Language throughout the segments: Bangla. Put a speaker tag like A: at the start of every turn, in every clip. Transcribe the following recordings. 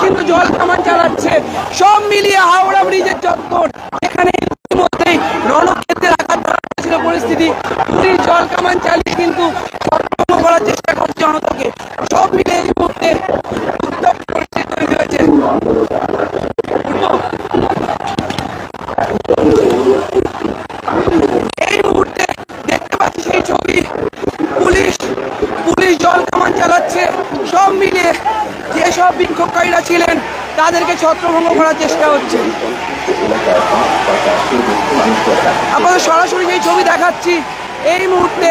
A: কিন্তু জল কামান চালাচ্ছে। সব মিলিয়ে হাওড়া ব্রিজের চত্বর এখানে ইতিমধ্যেই রণক্ষেত্রের আঘাত ছিল পরিস্থিতি। পুলিশ জল কামান চালিয়ে কিন্তু ছত্রভঙ্গ করার চেষ্টা করছে জনতাকে। সব মিলিয়ে এই মুহূর্তে উত্তপ্ত পরিস্থিতি তৈরি হয়েছে। এই মুহূর্তে দেখতে পাচ্ছি সেই ছবি, পুলিশ জল কামান চালাচ্ছে। সব মিলিয়ে যেসব বিক্ষোভকারীরা ছিলেন তাদেরকে ছত্রভঙ্গ করার চেষ্টা হচ্ছে। আপনাদের সরাসরি সেই ছবি দেখাচ্ছি। এই মুহূর্তে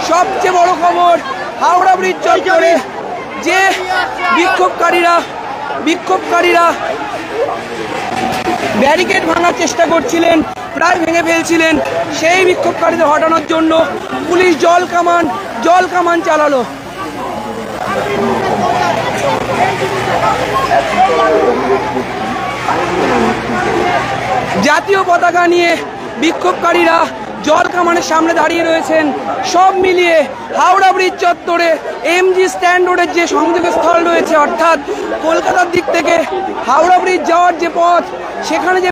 A: সবচেয়ে বড় খবর, হাওড়া ব্রিজ চত্বরে যে বিক্ষোভকারীরা ব্যারিকেড ভাঙার চেষ্টা করছিলেন, প্রায় ভেঙে ফেলছিলেন, সেই বিক্ষোভকারীদের হটানোর জন্য পুলিশ জল কামান চালালো। জাতীয় পতাকা নিয়ে বিক্ষোভকারীরা জল কামানের সামনে দাঁড়িয়ে রয়েছেন। সব মিলিয়ে হাওড়া ব্রিজ চত্বরে এমজি স্ট্যান্ড রোডের যে সংযোগের স্থল রয়েছে, অর্থাৎ কলকাতার দিক থেকে হাওড়া ব্রিজ যাওয়ার যে পথ, সেখানে যে